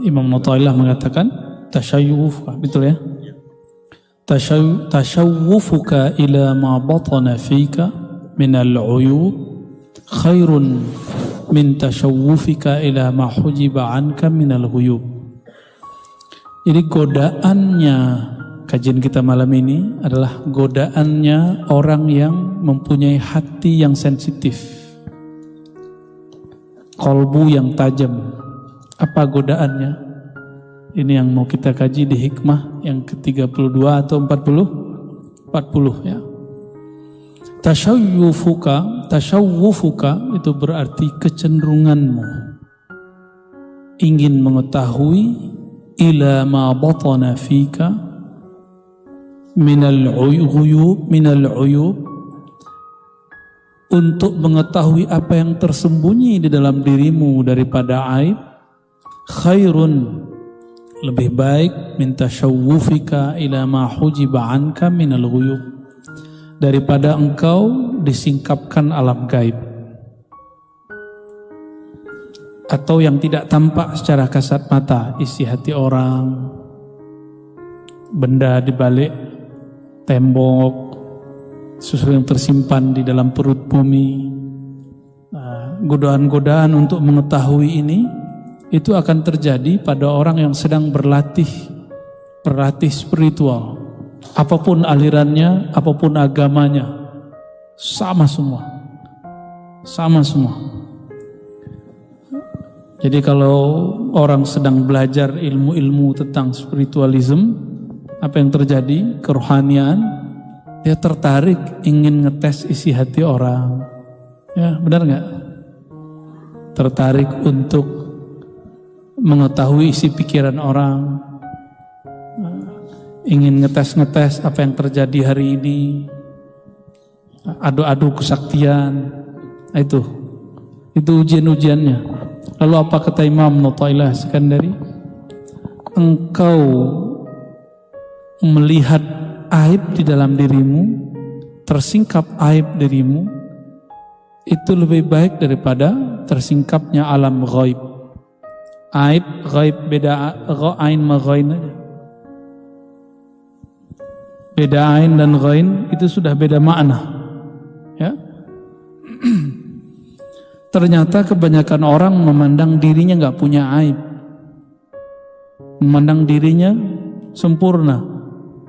Imam Nu'taillah mengatakan tasyawuf, betul ya? Tasyawufuka ila ma batana fika minal uyub khairun min tasyawufika ila ma hujiba anka minal ghuyub. Jadi godaannya kajian kita malam ini adalah godaannya orang yang mempunyai hati yang sensitif, kolbu yang tajam. Apa godaannya? Ini yang mau kita kaji di hikmah yang ke-32 atau 40 ya. Tasyawufuka itu berarti kecenderunganmu ingin mengetahui ila ma batana fika minal uyub, untuk mengetahui apa yang tersembunyi di dalam dirimu daripada aib, khairun, lebih baik, min tasyawufika ila ma hujiba anka minal ghuyub, daripada engkau disingkapkan alam gaib atau yang tidak tampak secara kasat mata, isi hati orang, benda di balik tembok, sesuatu yang tersimpan di dalam perut bumi. Godaan-godaan untuk mengetahui ini itu akan terjadi pada orang yang sedang berlatih spiritual. Apapun alirannya, apapun agamanya, sama semua. Jadi kalau orang sedang belajar ilmu-ilmu tentang spiritualism, apa yang terjadi? Kerohanian, dia tertarik ingin ngetes isi hati orang. Ya, benar nggak? Tertarik untuk mengetahui isi pikiran orang, ingin ngetes apa yang terjadi hari ini, adu-adu kesaktian. Itu ujian-ujiannya. Lalu apa kata Imam Nu'taillah Iskandari? Engkau melihat aib di dalam dirimu, tersingkap aib dirimu, itu lebih baik daripada tersingkapnya alam ghaib. Aib, ghaib beda, ain ma ghain aja. Beda ain dan ghain itu sudah beda makna. Ya. Ternyata kebanyakan orang memandang dirinya nggak punya aib, memandang dirinya sempurna,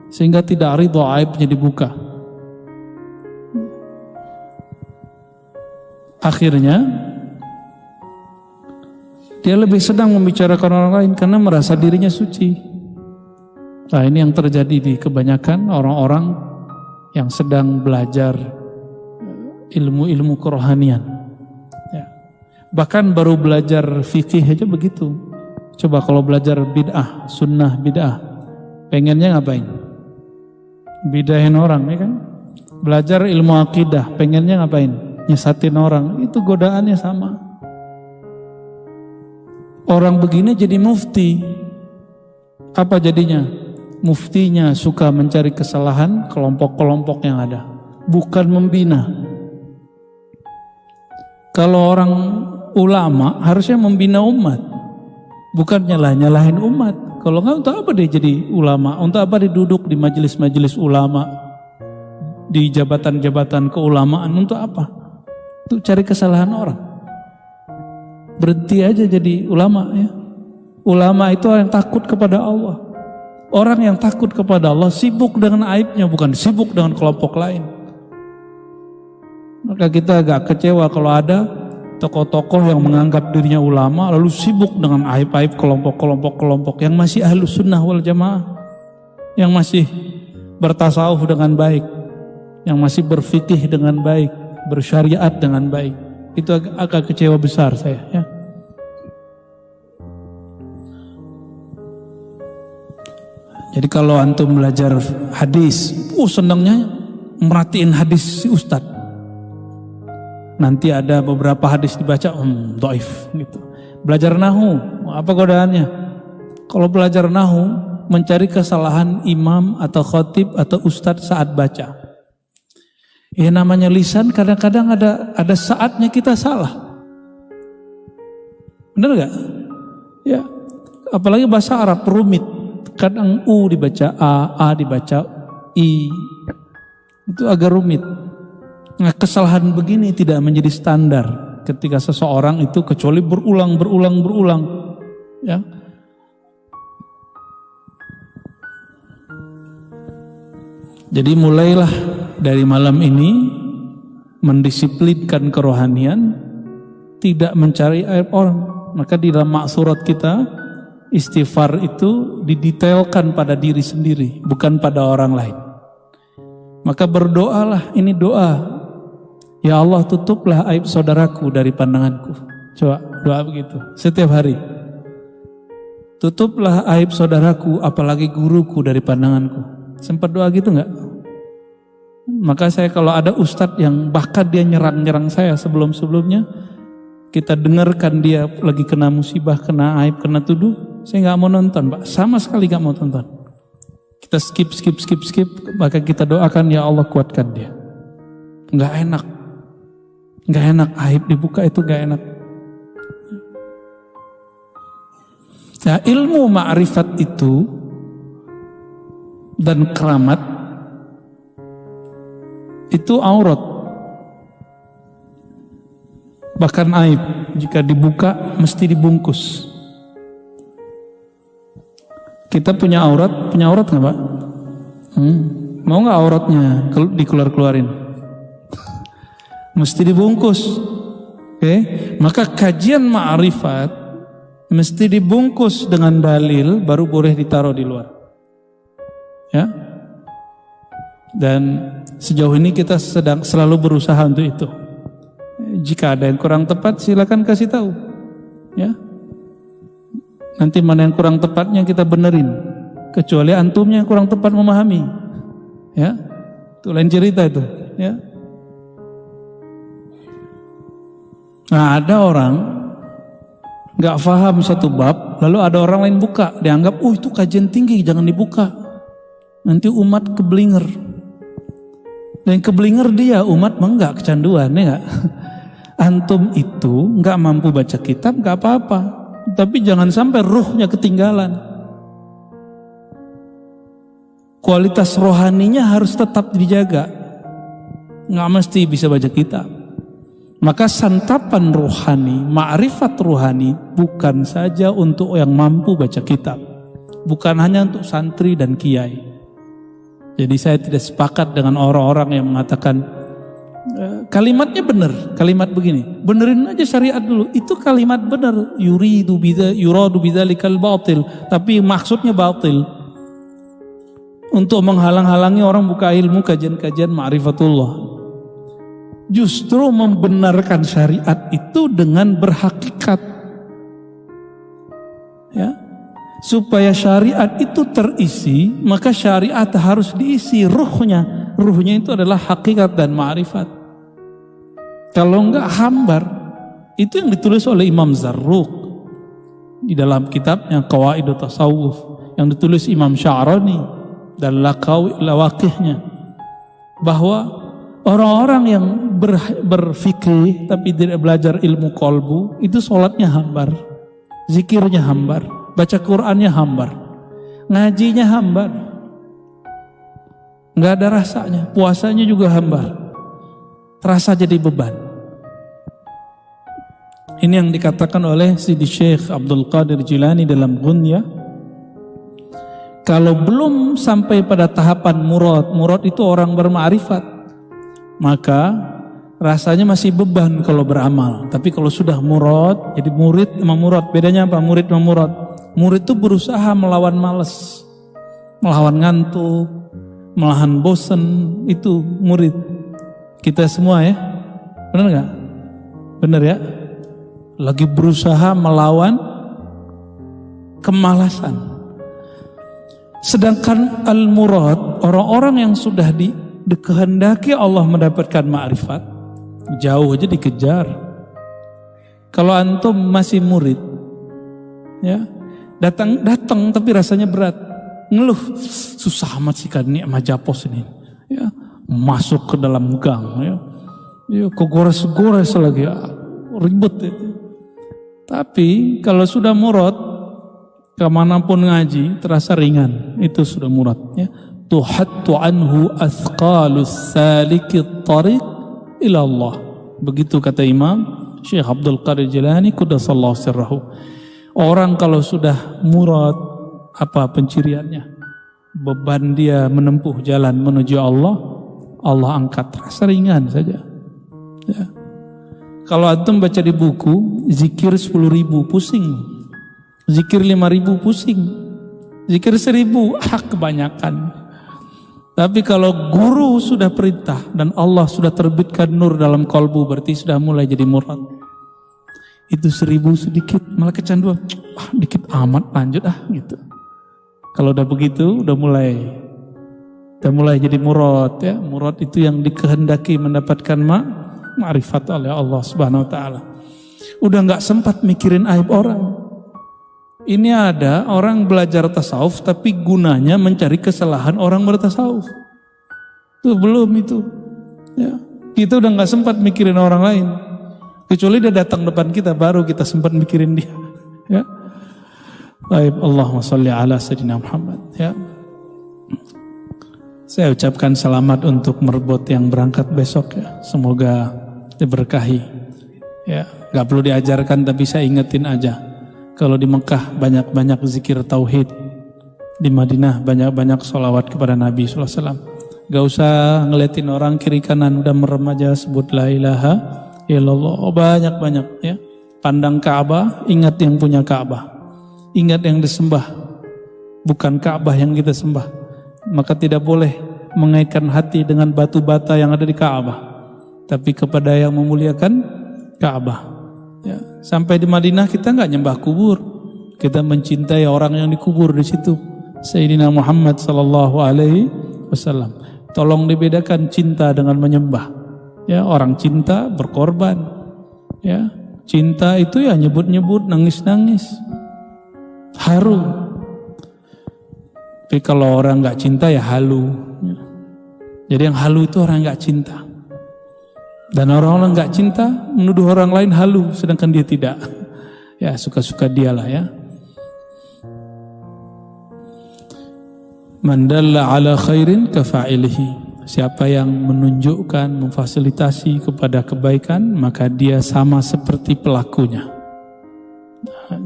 sehingga tidak ridho aibnya dibuka. Akhirnya dia lebih sedang membicarakan orang lain karena merasa dirinya suci. Nah, ini yang terjadi di kebanyakan orang-orang yang sedang belajar ilmu-ilmu kerohanian. Bahkan baru belajar fikih aja begitu. Coba kalau belajar bid'ah, sunnah bid'ah, pengennya ngapain? Bidahin orang, ya kan? Belajar ilmu akidah, pengennya ngapain? Nyesatin orang. Itu godaannya sama. Orang begini jadi mufti. Apa jadinya? Muftinya suka mencari kesalahan kelompok-kelompok yang ada, bukan membina. Kalau orang ulama harusnya membina umat, bukan nyalahin umat. Kalau enggak, untuk apa dia jadi ulama? Untuk apa dia duduk di majelis-majelis ulama, di jabatan-jabatan keulamaan? Untuk apa? Untuk cari kesalahan orang. Berhenti aja jadi ulama, ya. Ulama itu orang yang takut kepada Allah. Orang yang takut kepada Allah sibuk dengan aibnya, bukan sibuk dengan kelompok lain. Maka kita agak kecewa kalau ada tokoh-tokoh yang menganggap dirinya ulama lalu sibuk dengan aib-aib kelompok-kelompok yang masih ahlus sunnah wal jamaah, yang masih bertasawuf dengan baik, yang masih berfikih dengan baik, bersyariat dengan baik. Itu agak kecewa besar saya, ya. Jadi kalau antum belajar hadis, senangnya merhatiin hadis si ustadz. Nanti ada beberapa hadis dibaca, dhaif gitu. Belajar nahu, apa godaannya? Kalau belajar nahu, mencari kesalahan imam atau khatib atau ustadz saat baca. Ya namanya lisan kadang-kadang ada saatnya kita salah. Benar gak? Ya, apalagi bahasa Arab rumit. Kadang U dibaca A dibaca I. Itu agak rumit. Nah, kesalahan begini tidak menjadi standar ketika seseorang itu kecuali berulang. Ya. Jadi mulailah dari malam ini mendisiplinkan kerohanian, tidak mencari aib orang. Maka di dalam maksurat kita, istighfar itu didetailkan pada diri sendiri, bukan pada orang lain. Maka berdoalah, ini doa. Ya Allah, tutuplah aib saudaraku dari pandanganku. Coba doa begitu setiap hari. Tutuplah aib saudaraku, apalagi guruku, dari pandanganku. Sempat doa gitu enggak? Maka saya kalau ada ustadz yang bahkan dia nyerang saya sebelum-sebelumnya, kita dengarkan dia lagi kena musibah, kena aib, kena tuduh, saya nggak mau nonton, Pak. Sama sekali nggak mau tonton. Kita skip, maka kita doakan, ya Allah kuatkan dia. Nggak enak aib dibuka, itu nggak enak. Nah, ilmu ma'rifat itu dan keramat itu aurat. Bahkan aib jika dibuka mesti dibungkus. Kita punya aurat nggak Pak? Mau nggak auratnya dikeluarin? Mesti dibungkus. Oke? Maka kajian ma'rifat mesti dibungkus dengan dalil, baru boleh ditaruh di luar. Ya. Dan sejauh ini kita sedang selalu berusaha untuk itu. Jika ada yang kurang tepat, silakan kasih tahu. Ya. Nanti mana yang kurang tepatnya kita benerin. Kecuali antumnya yang kurang tepat memahami. Ya. Itu lain cerita itu, ya. Nah, ada orang nggak paham satu bab, lalu ada orang lain buka, dianggap, itu kajian tinggi, jangan dibuka. Nanti umat keblinger. Dan keblinger dia, umat enggak kecanduan, ya enggak? Antum itu enggak mampu baca kitab, enggak apa-apa. Tapi jangan sampai ruhnya ketinggalan. Kualitas rohaninya harus tetap dijaga. Enggak mesti bisa baca kitab. Maka santapan rohani, ma'rifat rohani bukan saja untuk yang mampu baca kitab. Bukan hanya untuk santri dan kiai. Jadi saya tidak sepakat dengan orang-orang yang mengatakan kalimatnya benar, kalimat begini. Benerin aja syariat dulu. Itu kalimat benar. Yuradu bidzalikal batil, tapi maksudnya batil. Untuk menghalang-halangi orang buka ilmu kajian-kajian ma'rifatullah. Justru membenarkan syariat itu dengan berhakikat. Ya. Supaya syariat itu terisi, maka syariat harus diisi ruhnya. Ruhnya itu adalah hakikat dan ma'rifat. Kalau enggak hambar. Itu yang ditulis oleh Imam Zarruq di dalam kitabnya Qawaidut Tasawuf, yang ditulis Imam Sya'rani dan lawaqihnya, bahwa orang-orang yang berfikih tapi tidak belajar ilmu qalbu, itu sholatnya hambar, zikirnya hambar, baca Qur'annya hambar, ngajinya hambar, nggak ada rasanya, puasanya juga hambar, terasa jadi beban. Ini yang dikatakan oleh Sidi Syekh Abdul Qadir Jilani dalam Ghunyah. Kalau belum sampai pada tahapan murad itu orang berma'rifat, maka rasanya masih beban kalau beramal. Tapi kalau sudah murad, jadi murid sama murad, bedanya apa? Murid sama murad. Murid itu berusaha melawan malas, melawan ngantuk, melawan bosan, itu murid. Kita semua ya, benar gak? Benar ya? Lagi berusaha melawan kemalasan. Sedangkan al-murad, orang-orang yang sudah dikehendaki Allah mendapatkan ma'rifat, jauh aja dikejar. Kalau antum masih murid, ya, datang tapi rasanya berat, ngeluh, susah amat sih kan ini sama japos ini, ya, masuk ke dalam gang ya. Ya kegores-gores lagi, ribet itu. Tapi kalau sudah murad, kemanapun ngaji terasa ringan, itu sudah murad ya. Tuhattu anhu athqalus salikit tariq ila Allah. Begitu kata Imam Syekh Abdul Qadir Jilani quddasallahu sirrahu. Orang kalau sudah murad, apa penciriannya? Beban dia menempuh jalan menuju Allah, Allah angkat, rasa ringan saja. Ya. Kalau antum baca di buku, zikir 10.000 pusing, zikir 5.000 pusing, zikir 1.000 hak kebanyakan. Tapi kalau guru sudah perintah dan Allah sudah terbitkan nur dalam kolbu, berarti sudah mulai jadi murad. Itu 1.000 sedikit, malah kecanduan, dikit amat lanjut gitu. Kalau udah begitu, udah mulai jadi murad ya. Murad itu yang dikehendaki mendapatkan ma'rifat oleh Allah Subhanahu wa taala. Udah enggak sempat mikirin aib orang. Ini ada orang belajar tasawuf tapi gunanya mencari kesalahan orang bertasawuf. Itu belum itu. Ya. Kita udah enggak sempat mikirin orang lain. Kecuali dia datang depan kita baru kita sempat mikirin dia. Ya. Baik, Allahumma shalli ala sayyidina Muhammad ya. Saya ucapkan selamat untuk merbot yang berangkat besok ya. Semoga diberkahi. Ya, enggak perlu diajarkan tapi saya ingetin aja. Kalau di Mekah banyak-banyak zikir tauhid. Di Madinah banyak-banyak sholawat kepada Nabi sallallahu alaihi wasallam. Enggak usah ngeliatin orang kiri kanan, udah merem aja sebut la ilaha illallah. Banyak-banyak ya. Pandang Ka'bah, ingat yang punya Ka'bah. Ingat yang disembah. Bukan Ka'bah yang kita sembah. Maka tidak boleh mengaitkan hati dengan batu bata yang ada di Ka'bah, tapi kepada yang memuliakan Ka'bah. Ya. Sampai di Madinah kita nggak nyembah kubur, kita mencintai orang yang dikubur di situ, Sayyidina Muhammad sallallahu alaihi wasallam. Tolong dibedakan cinta dengan menyembah. Ya, orang cinta berkorban. Ya, cinta itu ya nyebut-nyebut, nangis-nangis, haru. Tapi kalau orang nggak cinta ya halu. Jadi yang halu itu orang nggak cinta. Dan orang-orang nggak cinta menuduh orang lain halu, sedangkan dia tidak. Ya suka-suka dialah ya. Man dalla ala khairin kafa'ilihi. Siapa yang menunjukkan, memfasilitasi kepada kebaikan, maka dia sama seperti pelakunya.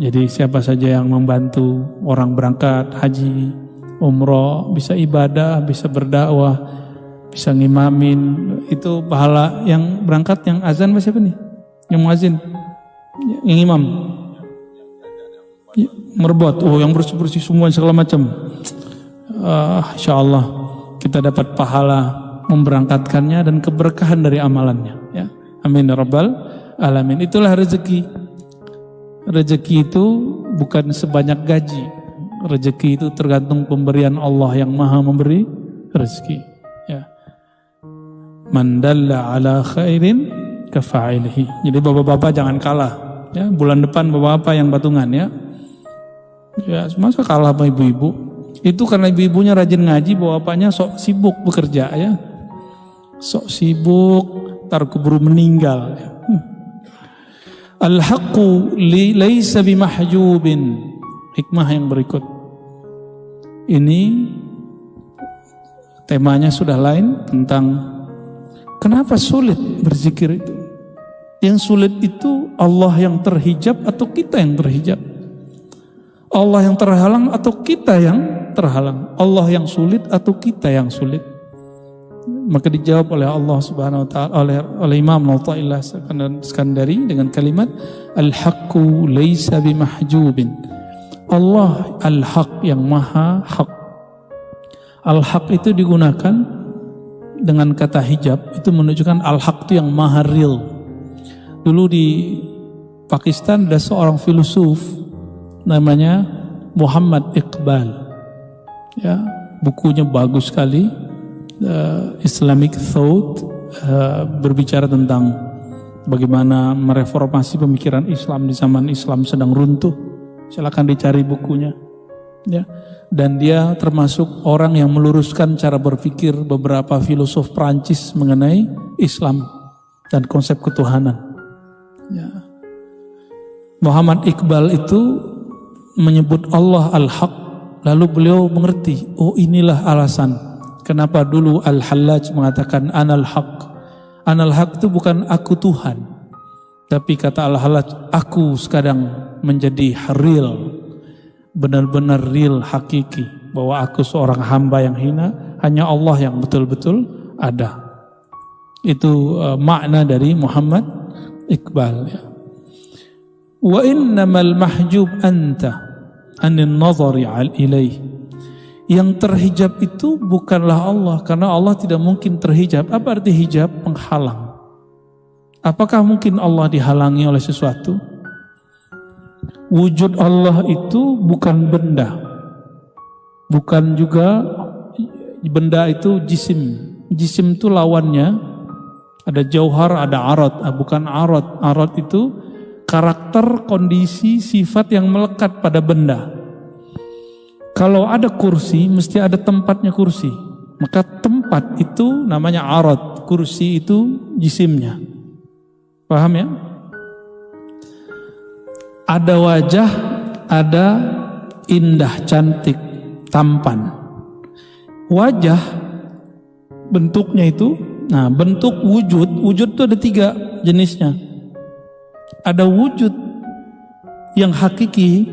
Jadi siapa saja yang membantu orang berangkat haji, umroh, bisa ibadah, bisa berdakwah, bisa ngimamin, itu pahala yang berangkat, yang azan siapa nih? Yang muazin, yang imam, merbot, yang bersih-bersih semua segala macam. Insyaallah kita dapat pahala memberangkatkannya dan keberkahan dari amalannya. Ya, amin ya rabbal alamin. Itulah rezeki. Rezeki itu bukan sebanyak gaji. Rezeki itu tergantung pemberian Allah yang maha memberi rezeki. Ya. Man dalla ala khairin kafa'ilihi. Jadi bapak-bapak jangan kalah. Ya, bulan depan bapak-bapak yang Batungan ya. Ya, masa kalah sama ibu-ibu? Itu karena ibu-ibunya rajin ngaji, bapaknya sok sibuk bekerja ya. Sok sibuk, tar keburu meninggal. Ya. Al-haqqu laysa bimahjubin. Hikmah yang berikut. Ini temanya sudah lain, tentang kenapa sulit berzikir itu. Yang sulit itu Allah yang terhijab atau kita yang terhijab? Allah yang terhalang atau kita yang terhalang? Allah yang sulit atau kita yang sulit? Maka dijawab oleh Allah Subhanahu wa taala, oleh Imam Athaillah Skandari dengan kalimat al-haqqu laysa bimahjubin. Allah al-haq yang maha hak. Al-haq itu digunakan dengan kata hijab, itu menunjukkan al-haq itu yang maha real. Dulu di Pakistan ada seorang filosof namanya Muhammad Iqbal. Ya, bukunya bagus sekali. Islamic Thought, berbicara tentang bagaimana mereformasi pemikiran Islam di zaman Islam sedang runtuh. Silakan dicari bukunya. Ya. Dan dia termasuk orang yang meluruskan cara berpikir beberapa filosof Prancis mengenai Islam dan konsep ketuhanan. Ya. Muhammad Iqbal itu menyebut Allah Al-Haq, lalu beliau mengerti, oh inilah alasan kenapa dulu Al-Hallaj mengatakan Anal Haq. Anal Haq itu bukan aku Tuhan, tapi kata Al-Hallaj, aku sekarang menjadi real, benar-benar real, hakiki, bahwa aku seorang hamba yang hina, hanya Allah yang betul-betul ada. Itu makna dari Muhammad Iqbal, ya. Wa innamal mahjub anta anin nazari ilaih. Yang terhijab itu bukanlah Allah, karena Allah tidak mungkin terhijab. Apa arti hijab? Penghalang. Apakah mungkin Allah dihalangi oleh sesuatu? Wujud Allah itu bukan benda, bukan juga benda itu jisim. Jisim itu lawannya, ada jauhar, ada arad. Bukan arad. Arad itu karakter, kondisi, sifat yang melekat pada benda. Kalau ada kursi, mesti ada tempatnya kursi. Maka tempat itu namanya arad, kursi itu jisimnya. Paham ya? Ada wajah, ada indah, cantik, tampan. Wajah, bentuknya itu, nah bentuk wujud itu ada 3 jenisnya. Ada wujud yang hakiki,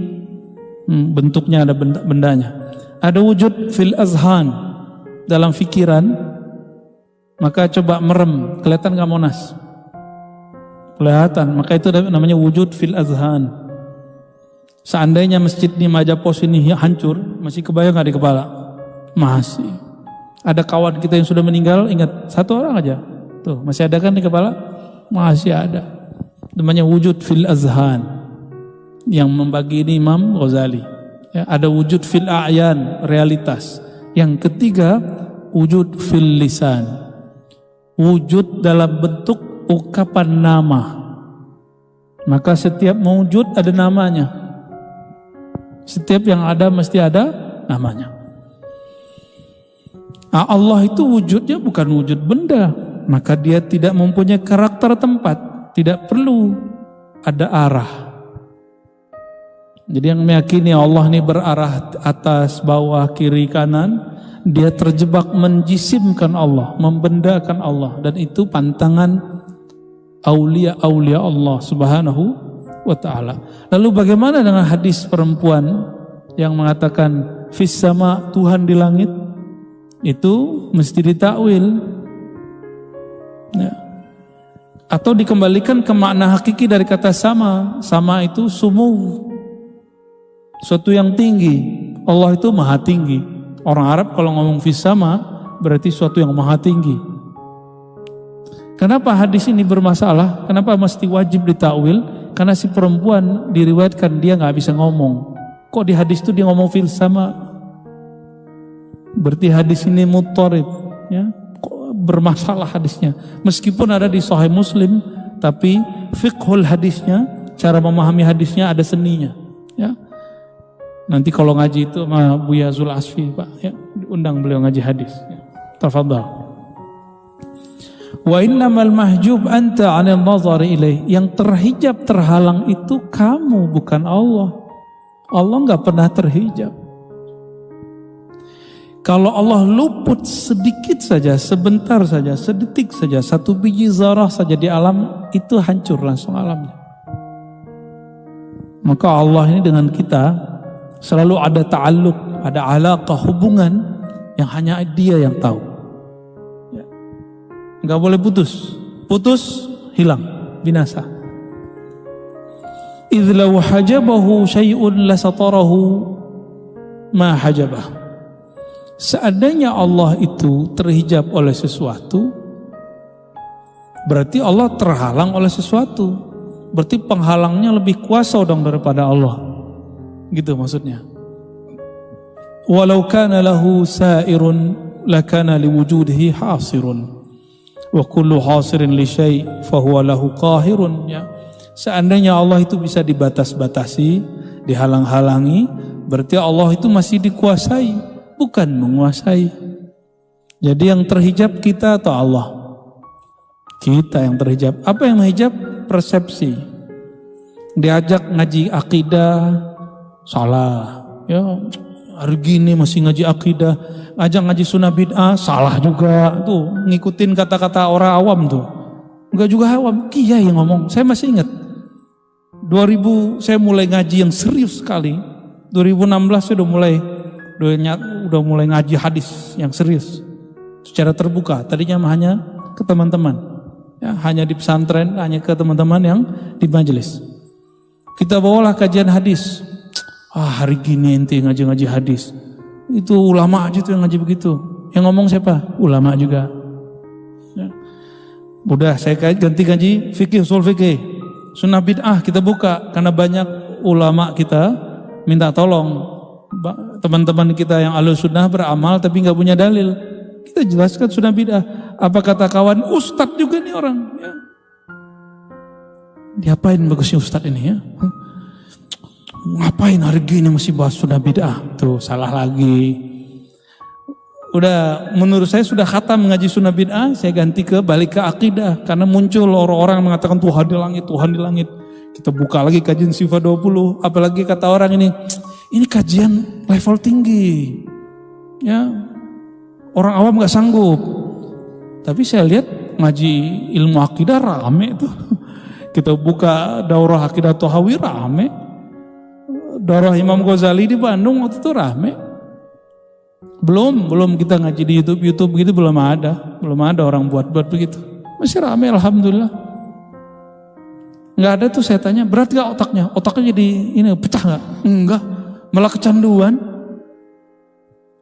bentuknya ada bendanya. Ada wujud fil azhan, dalam fikiran. Maka coba merem, kelihatan gak Monas? Kelihatan, maka itu namanya wujud fil azhan. Seandainya masjid di Majapos ini hancur, masih kebayang gak di kepala? Masih. Ada kawan kita yang sudah meninggal, ingat 1 orang aja. Tuh, masih ada kan di kepala? Masih ada. Namanya wujud fil azhan, yang membagi ini Imam Ghazali. Ya, ada wujud fil a'yan, realitas. Yang ketiga, wujud fil lisan, wujud dalam bentuk ungkapan nama. Maka setiap wujud ada namanya. Setiap yang ada mesti ada namanya. Nah, Allah itu wujudnya bukan wujud benda, maka dia tidak mempunyai karakter tempat. Tidak perlu ada arah. Jadi yang meyakini Allah ini berarah atas, bawah, kiri, kanan, dia terjebak menjisimkan Allah, membendakan Allah, dan itu pantangan aulia-aulia Allah Subhanahu wa ta'ala. Lalu bagaimana dengan hadis perempuan yang mengatakan fis sama, Tuhan di langit? Itu mesti ditakwil. Ya. Atau dikembalikan ke makna hakiki dari kata sama. Sama itu sumuh, suatu yang tinggi. Allah itu maha tinggi. Orang Arab kalau ngomong fis sama berarti suatu yang maha tinggi. Kenapa hadis ini bermasalah? Kenapa mesti wajib ditakwil? Karena si perempuan diriwayatkan dia gak bisa ngomong. Kok di hadis itu dia ngomong fil sama? Berarti hadis ini muttarib, ya. Bermasalah hadisnya. Meskipun ada di Sahih Muslim, tapi fiqhul hadisnya, cara memahami hadisnya ada seninya, ya. Nanti kalau ngaji itu sama Buya Zul Asfi, Pak, ya, diundang beliau ngaji hadis, ya. Tafadhal. Wa innamal mahjub anta 'anil nazari ilaih. Yang terhijab, terhalang itu kamu, bukan Allah. Allah enggak pernah terhijab. Kalau Allah luput sedikit saja, sebentar saja, sedetik saja, 1 biji zarah saja di alam, itu hancur langsung alamnya. Maka Allah ini dengan kita selalu ada ta'alluq, ada alaqah, hubungan yang hanya Dia yang tahu. Ya. Nggak boleh putus. Putus, hilang, binasa. Idh law hajabahu syai'un lasatarahu ma hajabah. Seandainya Allah itu terhijab oleh sesuatu, berarti Allah terhalang oleh sesuatu. Berarti penghalangnya lebih kuasa dong daripada Allah. Gitu maksudnya. Walau kana lahu sa'irun lakana liwujudihi hasirun. Wa kullu hasirin li syai' fahuwa lahu qahirun, ya. Seandainya Allah itu bisa dibatas-batasi, dihalang-halangi, Berarti Allah itu masih dikuasai, bukan menguasai. Jadi yang terhijab kita atau Allah? Kita yang terhijab. Apa yang menghijab? Persepsi. Diajak ngaji akidah, salah. Ya, hari gini masih ngaji akidah. Ajak ngaji sunnah bid'ah, salah juga. Tuh, ngikutin kata-kata orang awam tuh. Enggak juga awam, kiai yang ngomong. Saya masih ingat 2000 saya mulai ngaji yang serius sekali. 2016 saya udah mulai ngaji hadis yang serius secara terbuka. Tadinya hanya ke teman-teman, ya, hanya di pesantren, hanya ke teman-teman yang di majelis. Kita bawalah kajian hadis. Hari gini ente ngaji hadis. Itu ulama aja tuh yang ngaji begitu. Yang ngomong siapa? Ulama juga. Ya. Udah saya ganti ngaji fikih, usul fikih. Sunnah bid'ah kita buka karena banyak ulama kita minta tolong teman-teman kita yang ahlus sunnah beramal tapi nggak punya dalil. Kita jelaskan sunnah bid'ah. Apa kata kawan? Ustadz juga nih orang. Ya. Diapain bagusnya ustadz ini ya? Ngapain hari gini masih bahas sunnah bid'ah? Tuh salah lagi. Udah menurut saya sudah khatam mengaji sunnah bid'ah, saya ganti balik ke akidah karena muncul orang-orang mengatakan Tuhan di langit, Tuhan di langit. Kita buka lagi kajian sifat 20, apalagi kata orang ini kajian level tinggi. Ya. Orang awam enggak sanggup. Tapi saya lihat ngaji ilmu akidah rame tuh. Kita buka daurah akidah Tohawi rame. Daurah Imam Ghazali di Bandung waktu itu rame. Belum kita ngaji di YouTube gitu belum ada orang buat begitu. Masih rame alhamdulillah. Nggak ada tuh saya tanya, berat gak otaknya? Otaknya jadi ini pecah nggak? Enggak, malah kecanduan.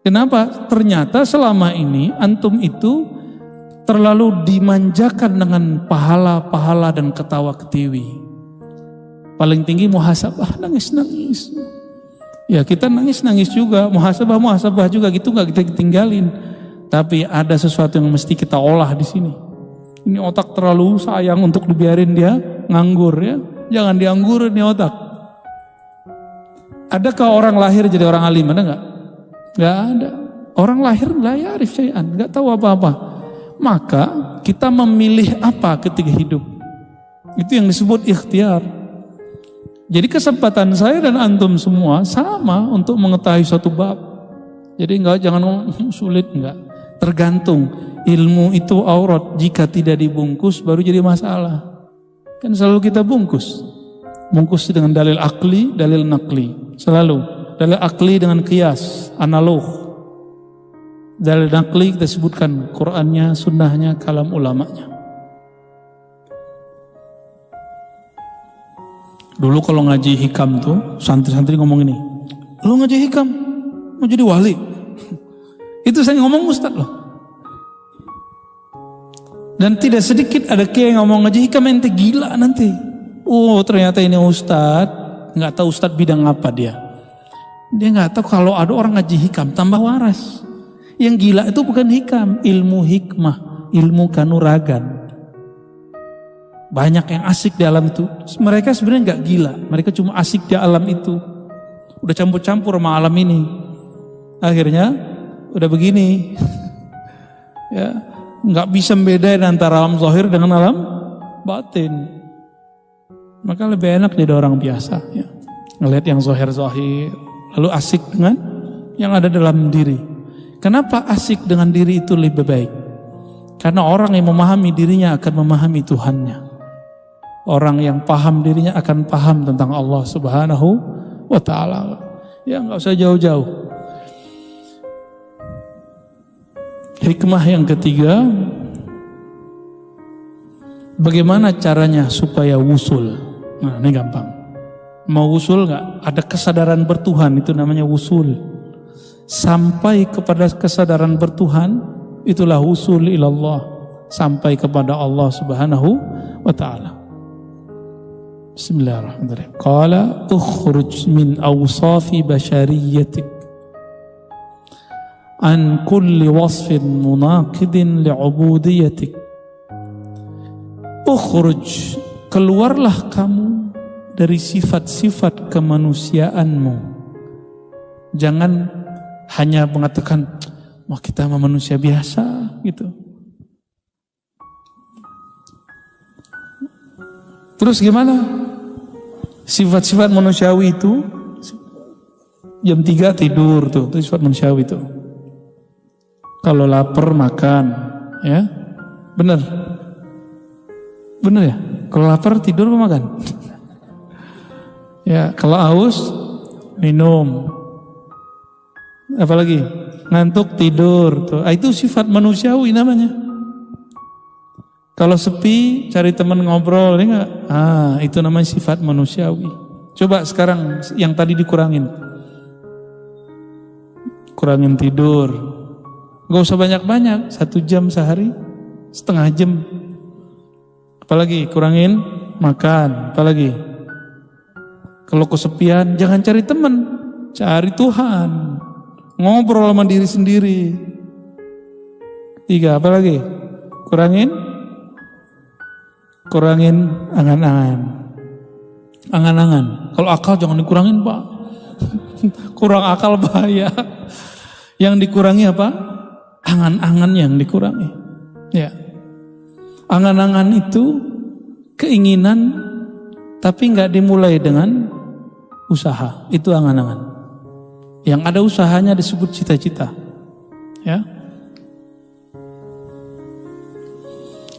Kenapa? Ternyata selama ini antum itu terlalu dimanjakan dengan pahala-pahala dan ketawa ketiwi. Paling tinggi muhasabah, nangis-nangis. Ya kita nangis-nangis juga, muhasabah juga gitu nggak kita tinggalin. Tapi ada sesuatu yang mesti kita olah di sini. Ini otak terlalu sayang untuk dibiarin dia nganggur ya. Jangan dianggurin nih otak. Adakah orang lahir jadi orang alim? Ada nggak? Nggak ada. Orang lahir la ya'rif syai'an, nggak tahu apa-apa. Maka kita memilih apa ketika hidup? Itu yang disebut ikhtiar. Jadi kesempatan saya dan antum semua sama untuk mengetahui suatu bab. Jadi jangan sulit, enggak. Tergantung, ilmu itu aurat, jika tidak dibungkus baru jadi masalah. Kan selalu kita bungkus dengan dalil akli, dalil nakli, selalu. Dalil akli dengan qiyas, analog. Dalil nakli kita sebutkan Qur'annya, sunnahnya, kalam ulamanya. Dulu kalau ngaji hikam tuh, santri-santri ngomong ini, lo ngaji hikam, mau jadi wali. Itu saya ngomong ustad loh. Dan tidak sedikit ada kiai yang ngomong ngaji hikam, ente gila nanti. Oh ternyata ini ustad, nggak tahu ustad bidang apa dia. Dia nggak tahu kalau ada orang ngaji hikam tambah waras. Yang gila itu bukan hikam, ilmu hikmah, ilmu kanuragan. Banyak yang asik di alam itu. Mereka sebenarnya nggak gila, mereka cuma asik di alam itu. Udah campur-campur sama alam ini. Akhirnya udah begini. Ya, nggak bisa membedain antara alam zahir dengan alam batin. Maka lebih enak jadi orang biasa. Ya. Ngelihat yang zahir-zahir, lalu asik dengan yang ada dalam diri. Kenapa asik dengan diri itu lebih baik? Karena orang yang memahami dirinya akan memahami Tuhannya. Orang yang paham dirinya akan paham tentang Allah Subhanahu wa ta'ala. Ya nggak usah jauh-jauh. Hikmah yang ketiga, bagaimana caranya supaya wusul? Nah ini gampang. Mau wusul nggak? Ada kesadaran bertuhan, itu namanya wusul. Sampai kepada kesadaran bertuhan, itulah wusul ilallah. Sampai kepada Allah Subhanahu wa ta'ala. Bismillahirrahmanirrahim. Qala ukhruj min awsafi basyariyatik an kulli wasfin munaqidin li'ubudiyatik. Ukhruj, keluarlah kamu dari sifat-sifat kemanusiaanmu Jangan hanya mengatakan, wah kita mah manusia biasa gitu. Terus gimana? Sifat-sifat manusiawi itu, jam 3 tidur tuh, itu sifat manusiawi itu. Kalau lapar makan, ya, benar ya. Kalau lapar tidur apa makan? Ya, kalau haus minum. Apalagi ngantuk tidur tuh. Itu sifat manusiawi namanya. Kalau sepi cari teman ngobrol, ya enggak? Itu namanya sifat manusiawi. Coba sekarang yang tadi dikurangin. Kurangin tidur. Gak usah banyak-banyak, 1 jam sehari, setengah jam. Apalagi kurangin makan, apalagi kalau kesepian jangan cari teman, cari Tuhan, ngobrol sama diri sendiri. 3, apalagi kurangin angan-angan. Kalau akal jangan dikurangin Pak, kurang akal bahaya. Yang dikurangi apa? Angan-angan yang dikurangi. Ya. Angan-angan itu keinginan tapi nggak dimulai dengan usaha. Itu angan-angan. Yang ada usahanya disebut cita-cita. Ya.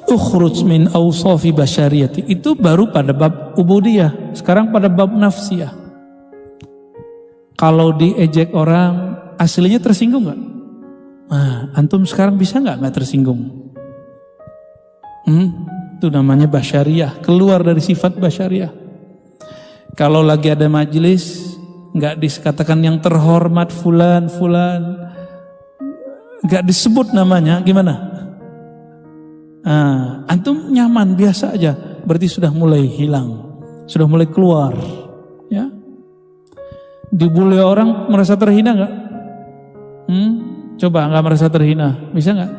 Ukhruj min awsafi basyariyati. Itu baru pada bab ubudiyah. Sekarang pada bab nafsiyah. Kalau diejek orang, aslinya tersinggung nggak? Antum sekarang bisa nggak tersinggung? Itu namanya basyariyah, keluar dari sifat basyariyah. Kalau lagi ada majelis, nggak dikatakan yang terhormat fulan, nggak disebut namanya, gimana? Antum nyaman biasa aja, berarti sudah mulai hilang, sudah mulai keluar, ya. Dibully orang merasa terhina nggak? Coba nggak merasa terhina, bisa nggak?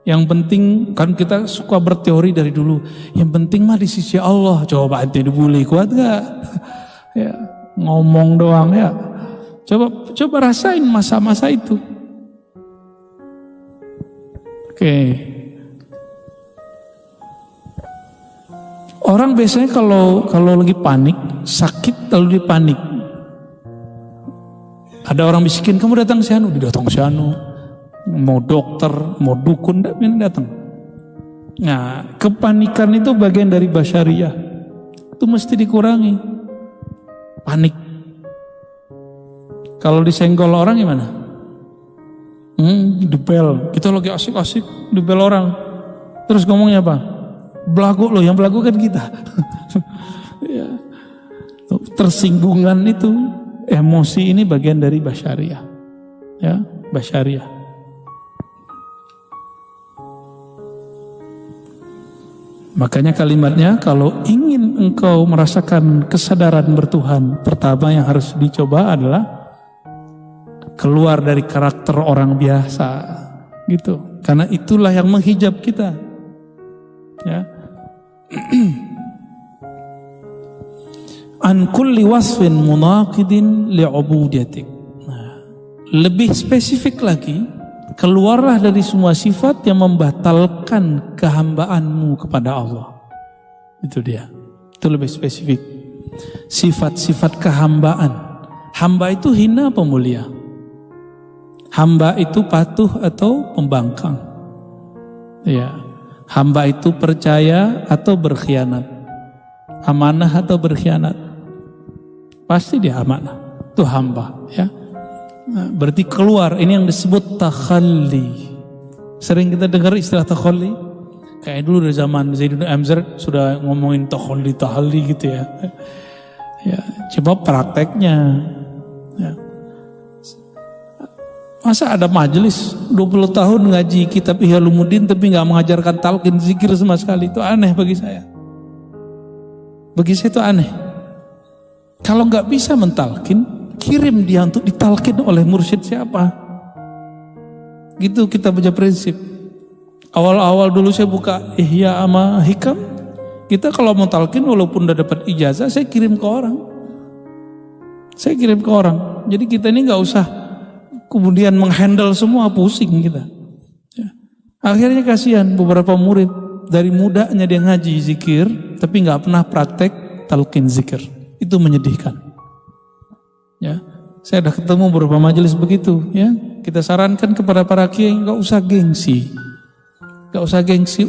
Yang penting kan kita suka berteori dari dulu. Yang penting mah di sisi Allah. Coba ente dibully, kuat nggak? Ya, ngomong doang ya. Coba rasain masa-masa itu. Oke. Orang biasanya kalau lagi panik, sakit lalu dia panik. Ada orang bisikin, kamu datang ke sana, datang ke sana. Mau dokter, mau dukun, datang. Nah, kepanikan itu bagian dari basyariyah. Itu mesti dikurangi. Panik. Kalau disenggol orang gimana? Dibel. Kita lagi asik-asik dibel orang. Terus ngomongnya apa? Belagu loh, yang belagu kan kita. Ya. Tersinggungan itu, emosi ini bagian dari basyariyah. Ya, basyariyah. Makanya kalimatnya, kalau ingin engkau merasakan kesadaran bertuhan, pertama yang harus dicoba adalah keluar dari karakter orang biasa, gitu. Karena itulah yang menghijab kita. Ya. An kulli wasfin munaqidin li'ubudiyatik. Lebih spesifik lagi, keluarlah dari semua sifat yang membatalkan kehambaanmu kepada Allah. Itu dia. Itu lebih spesifik. Sifat-sifat kehambaan. Hamba itu hina apa mulia? Hamba itu patuh atau pembangkang? Ya. Hamba itu percaya atau berkhianat? Amanah atau berkhianat? Pasti dia amanah. Itu hamba, ya. Nah, berarti keluar, ini yang disebut takhalli. Sering kita dengar istilah takhalli. Kayak dulu dari zaman Zaidun Amzar sudah ngomongin takhalli gitu ya. Ya, coba prakteknya. Ya. Masa ada majelis 20 tahun ngaji kitab Ihya Ulumuddin tapi gak mengajarkan talqin zikir sama sekali. Itu aneh bagi saya. Bagi saya itu aneh. Kalau gak bisa mentalkin, kirim dia untuk ditalkin oleh mursyid siapa. Gitu kita punya prinsip. Awal-awal dulu saya buka Ihya sama Hikam. Kita kalau mau talqin walaupun udah dapat ijazah, saya kirim ke orang. Jadi kita ini nggak usah kemudian menghandle semua, pusing kita. Ya. Akhirnya kasihan beberapa murid dari mudanya dia ngaji zikir, tapi nggak pernah praktek talqin zikir. Itu menyedihkan. Ya, saya sudah ketemu beberapa majelis begitu. Ya, kita sarankan kepada para kiai nggak usah gengsi,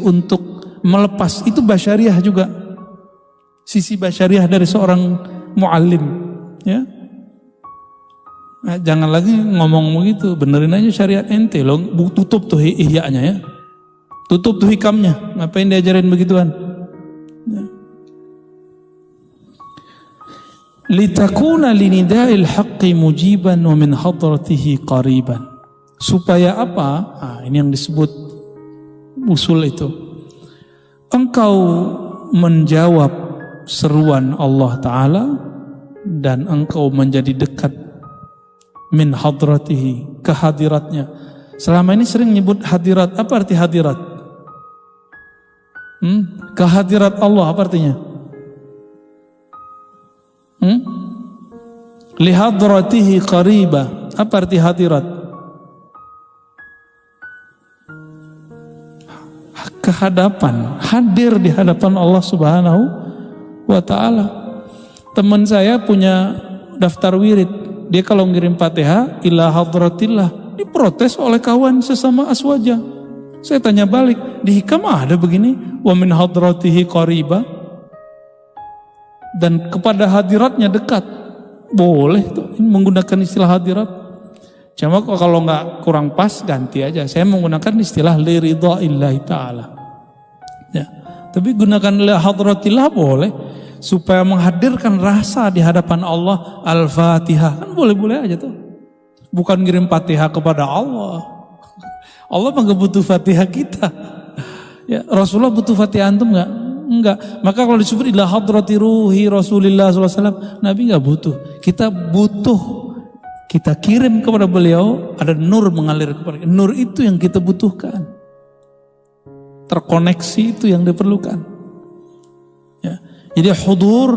untuk melepas. Itu basyariah juga, sisi basyariah dari seorang muallim. Ya. Nah, jangan lagi ngomong begitu, benerin aja syariat ente loh, tutup tuh ihya'nya ya. Tutup tuh hikamnya, ngapain diajarin begituan? Ya. Litakuna linida'il haqqi mujiban wa min hadratihi qariban. Supaya apa? Nah, ini yang disebut usul itu. Engkau menjawab seruan Allah Ta'ala dan engkau menjadi dekat min hadratihi, kehadiratnya. Selama ini sering nyebut hadirat. Apa arti hadirat? Kehadirat Allah apa artinya? Li hadratihi qariba. Apa arti hadirat? Kehadapan, hadir di hadapan Allah Subhanahu wa Ta'ala. Teman saya punya daftar wirid. Dia kalau ngirim Fatihah ila hadratillah, diprotes oleh kawan sesama aswaja. Saya tanya balik, di hikam ada begini, wa min hadratihi qariba, dan kepada hadiratnya dekat. Boleh tuh menggunakan istilah hadirat. Cuma kalau nggak kurang pas ganti aja. Saya menggunakan istilah li ridhaillahi ta'ala. Ya. Tapi gunakan li hadratillah boleh, supaya menghadirkan rasa di hadapan Allah. Al-Fatihah kan boleh-boleh aja tuh. Bukan ngirim Fatihah kepada Allah. Allah mah gak butuh Fatihah kita. Ya, Rasulullah butuh Fatihah antum enggak? Enggak. Maka kalau disebut ila hadrati ruhi Rasulullah SAW, Nabi enggak butuh. Kita butuh. Kita kirim kepada beliau, ada nur mengalir kepada kita. Nur itu yang kita butuhkan. Terkoneksi itu yang diperlukan. Ya. Jadi hudur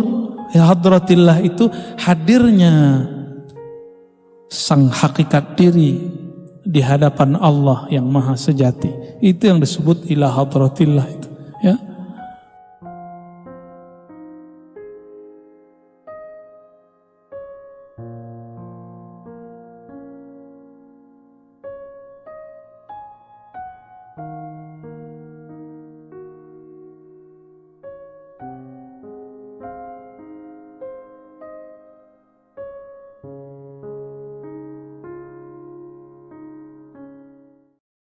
hadratillah itu hadirnya sang hakikat diri di hadapan Allah yang maha sejati. Itu yang disebut ila hadratillah itu. Ya.